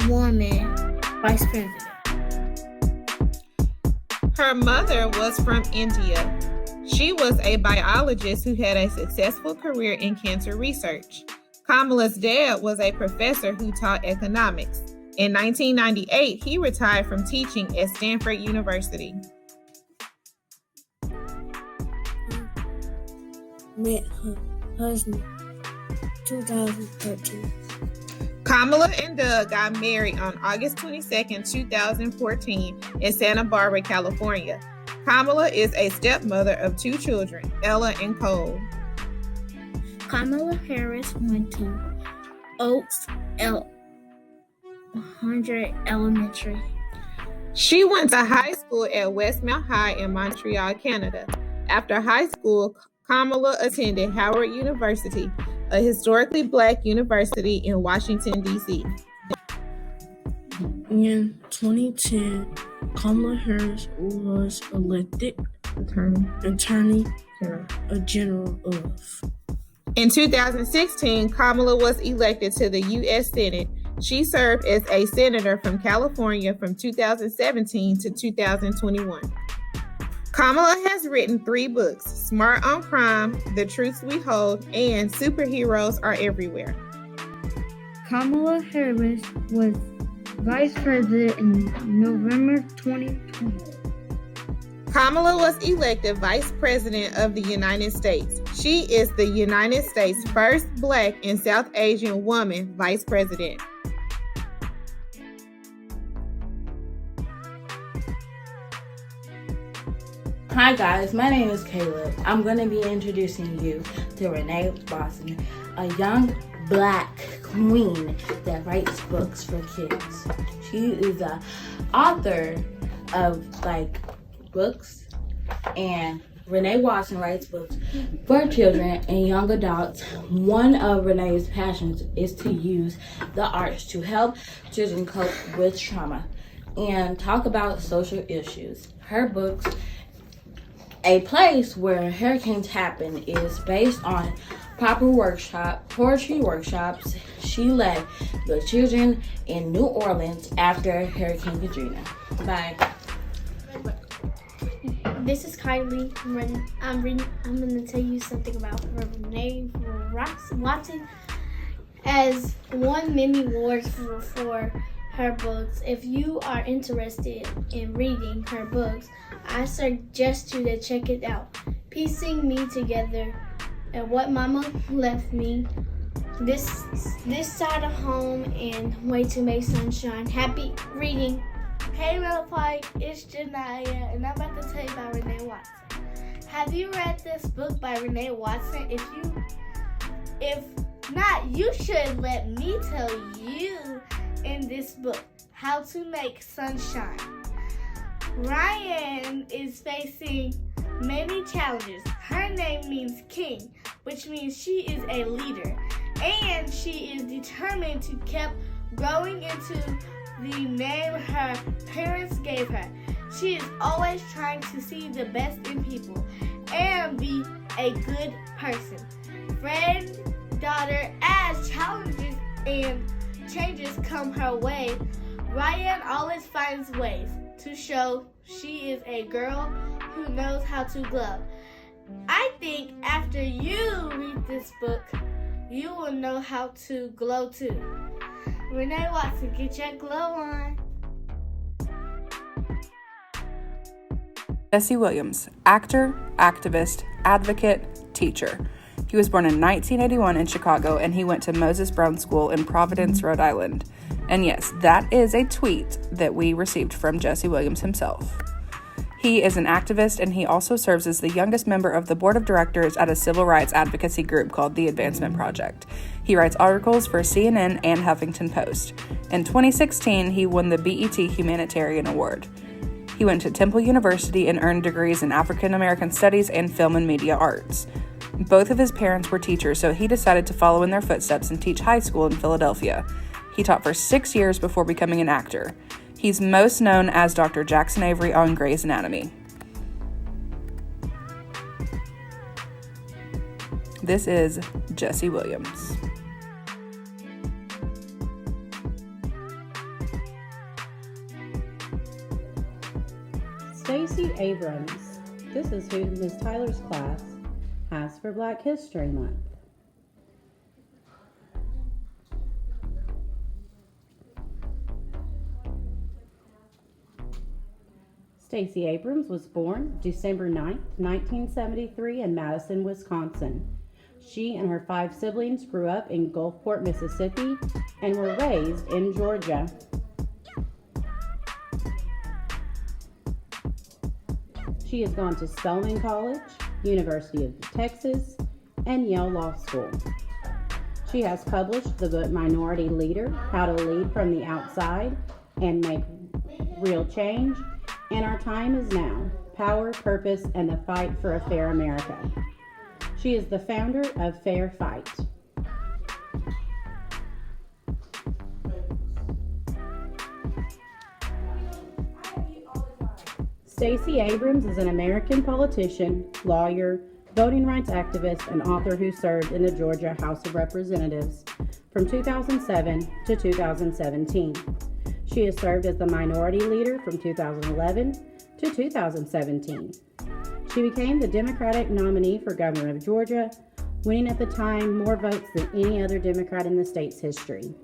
woman vice president. Her mother was from India. She was a biologist who had a successful career in cancer research. Kamala's dad was a professor who taught economics. In 1998, he retired from teaching at Stanford University. Met her husband 2013. Kamala and Doug got married on August 22, 2014 in Santa Barbara, California. Kamala is a stepmother of 2 children, Ella and Cole. Kamala Harris went to Oaks 100 Elementary. She went to high school at Westmount High in Montreal, Canada. After high school, Kamala attended Howard University, a historically Black university in Washington, D.C. In 2010, Kamala Harris was elected Attorney General of. In 2016, Kamala was elected to the U.S. Senate. She served as a senator from California from 2017 to 2021. Kamala has written 3 books, Smart on Crime, The Truths We Hold, and Superheroes Are Everywhere. Kamala Harris was vice president in November 2020. Kamala was elected Vice President of the United States. She is the United States' first Black and South Asian woman Vice President. Hi guys, my name is Caleb. I'm going to be introducing you to Renee Watson, a young Black queen that writes books for kids. She is an author of books, and Renee Watson writes books for children and young adults. One of Renee's passions is to use the arts to help children cope with trauma and talk about social issues. Her books, A Place Where Hurricanes Happen, is based on poetry workshops she led the children in New Orleans after Hurricane Katrina. Bye. This is Kylie. I'm going to tell you something about Renee Watson. As won many awards for her books. If you are interested in reading her books, I suggest you to check it out. Piecing Me Together and What Mama Left Me, This Side of Home, and Way to Make Sunshine. Happy reading. Hey Relapie, it's Janaya, and I'm about to tell you about Renee Watson. Have you read this book by Renee Watson? If not, you should let me tell you in this book how to make sunshine. Ryan is facing many challenges. Her name means king, which means she is a leader, and she is determined to keep growing into the name her parents gave her. She is always trying to see the best in people and be a good person. Friend, daughter, as challenges and changes come her way, Ryan always finds ways to show she is a girl who knows how to glow. I think after you read this book, you will know how to glow too. Renee Watson, get your glow on. Jesse Williams, actor, activist, advocate, teacher. He was born in 1981 in Chicago, and he went to Moses Brown School in Providence, Rhode Island. And yes, that is a tweet that we received from Jesse Williams himself. He is an activist, and he also serves as the youngest member of the board of directors at a civil rights advocacy group called the Advancement Project. He writes articles for CNN and Huffington Post. In 2016, he won the BET Humanitarian Award. He went to Temple University and earned degrees in African American Studies and Film and Media Arts. Both of his parents were teachers, so he decided to follow in their footsteps and teach high school in Philadelphia. He taught for 6 years before becoming an actor. He's most known as Dr. Jackson Avery on Grey's Anatomy. This is Jesse Williams. Stacey Abrams. This is who Ms. Tyler's class has for Black History Month. Stacey Abrams was born December 9, 1973 in Madison, Wisconsin. She and her 5 siblings grew up in Gulfport, Mississippi, and were raised in Georgia. She has gone to Spelman College, University of Texas, and Yale Law School. She has published the book Minority Leader, How to Lead from the Outside and Make Real Change, and Our Time is Now, Power, Purpose, and the Fight for a Fair America. She is the founder of Fair Fight. Stacey Abrams is an American politician, lawyer, voting rights activist, and author who served in the Georgia House of Representatives from 2007 to 2017. She has served as the Minority Leader from 2011 to 2017. She became the Democratic nominee for governor of Georgia, winning at the time more votes than any other Democrat in the state's history.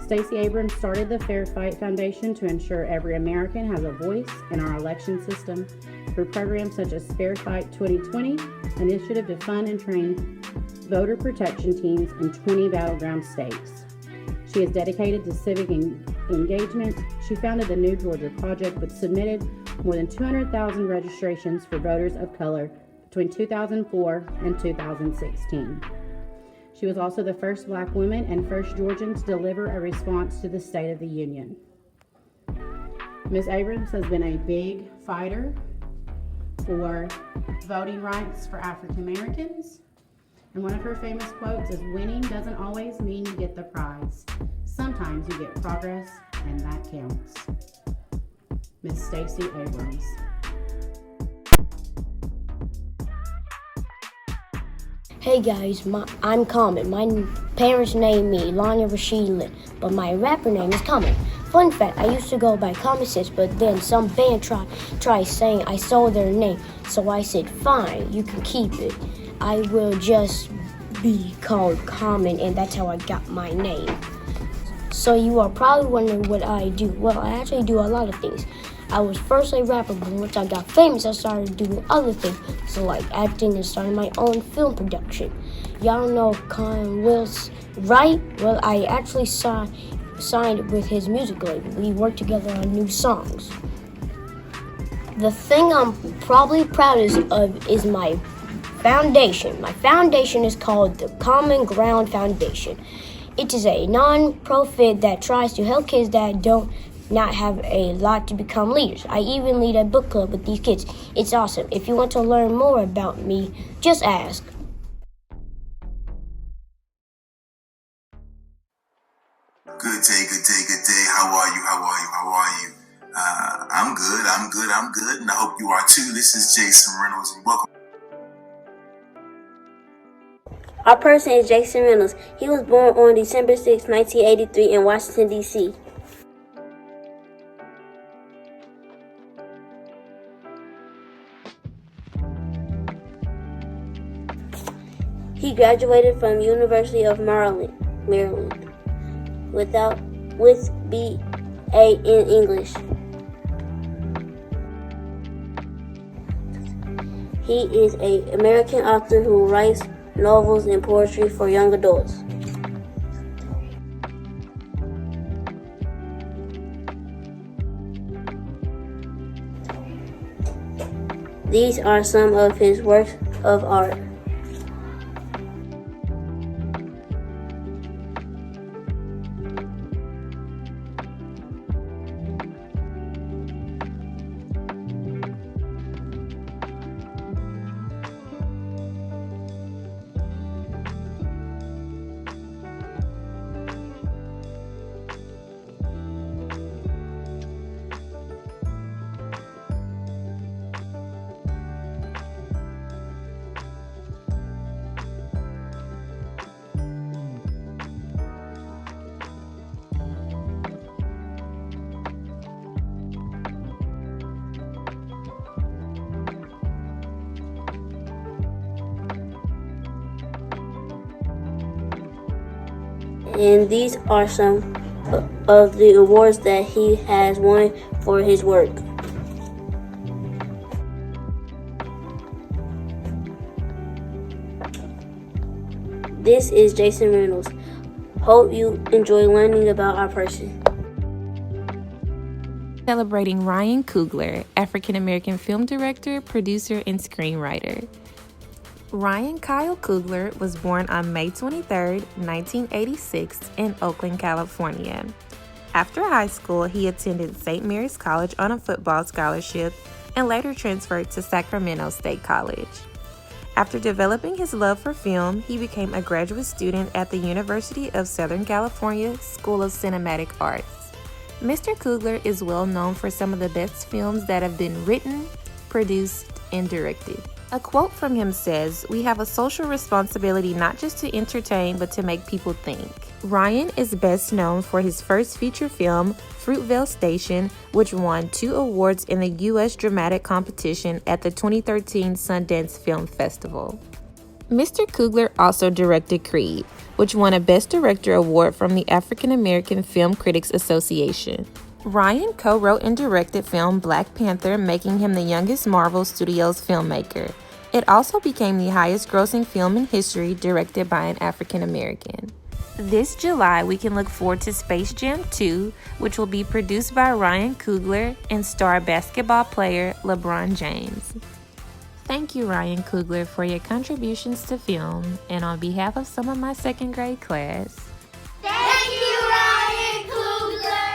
Stacey Abrams started the Fair Fight Foundation to ensure every American has a voice in our election system through programs such as Fair Fight 2020, initiative to fund and train voter protection teams in 20 battleground states. She is dedicated to civic engagement. She founded the New Georgia Project, which submitted more than 200,000 registrations for voters of color between 2004 and 2016. She was also the first Black woman and first Georgian to deliver a response to the State of the Union. Ms. Abrams has been a big fighter for voting rights for African Americans. And one of her famous quotes is, "Winning doesn't always mean you get the prize. Sometimes you get progress, and that counts." Ms. Stacey Abrams. Hey guys, I'm Common. My parents named me Lanya Rashid Lynn, but my rapper name is Common. Fun fact, I used to go by Common Sense, but then some band tried saying I stole their name, so I said, fine, you can keep it. I will just be called Common, and that's how I got my name. So you are probably wondering what I do. Well, I actually do a lot of things. I was first a rapper, but once I got famous, I started doing other things, so like acting and starting my own film production. Y'all know Con Wills, right? Well, I actually signed with his music label. We worked together on new songs. The thing I'm probably proudest of is my foundation. My foundation is called the Common Ground Foundation. It is a non-profit that tries to help kids that don't not have a lot to become leaders. I even lead a book club with these kids. It's awesome. If you want to learn more about me, just ask. Good day. How are you? I'm good, and I hope you are too. This is Jason Reynolds, and welcome. Our person is Jason Reynolds. He was born on December 6, 1983 in Washington, D.C. He graduated from University of Maryland with B.A. in English. He is an American author who writes novels and poetry for young adults. These are some of his works of art. And these are some of the awards that he has won for his work. This is Jason Reynolds. Hope you enjoy learning about our person. Celebrating Ryan Coogler, African-American film director, producer, and screenwriter. Ryan Kyle Coogler was born on May 23, 1986 in Oakland, California. After high school, he attended St. Mary's College on a football scholarship and later transferred to Sacramento State College. After developing his love for film, he became a graduate student at the University of Southern California School of Cinematic Arts. Mr. Coogler is well known for some of the best films that have been written, produced, and directed. A quote from him says, "We have a social responsibility not just to entertain, but to make people think." Ryan is best known for his first feature film, Fruitvale Station, which won 2 awards in the U.S. Dramatic Competition at the 2013 Sundance Film Festival. Mr. Coogler also directed Creed, which won a Best Director award from the African American Film Critics Association. Ryan co-wrote and directed film Black Panther, making him the youngest Marvel Studios filmmaker. It also became the highest-grossing film in history directed by an African American. This July, we can look forward to Space Jam 2, which will be produced by Ryan Coogler and star basketball player LeBron James. Thank you, Ryan Coogler, for your contributions to film, and on behalf of some of my second grade class, Thank you, Ryan Coogler.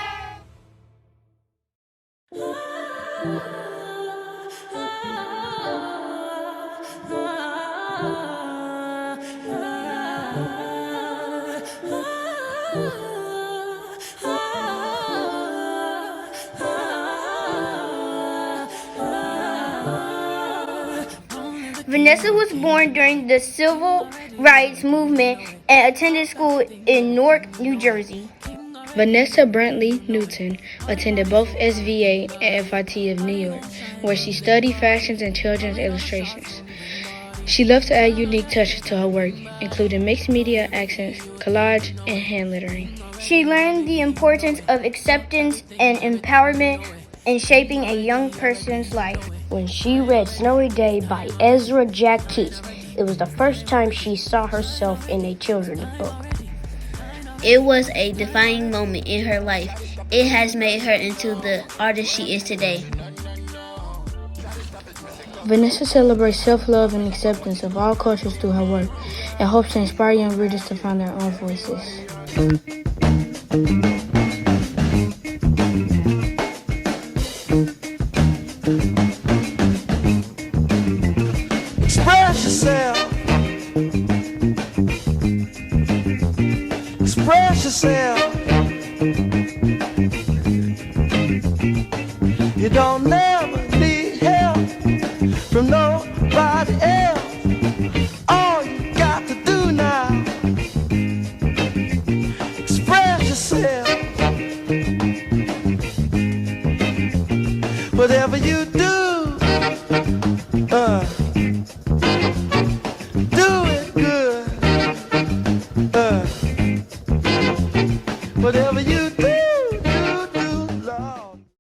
Vanessa was born during the Civil Rights Movement and attended school in Newark, New Jersey. Vanessa Brantley Newton attended both SVA and FIT of New York, where she studied fashions and children's illustrations. She loved to add unique touches to her work, including mixed media accents, collage, and hand lettering. She learned the importance of acceptance and empowerment in shaping a young person's life. When she read Snowy Day by Ezra Jack Keats, it was the first time she saw herself in a children's book. It was a defining moment in her life. It has made her into the artist she is today. Vanessa celebrates self-love and acceptance of all cultures through her work and hopes to inspire young readers to find their own voices. Express yourself. Express yourself. You don't never need help from nobody else. All you got to do now, express yourself. Whatever you do,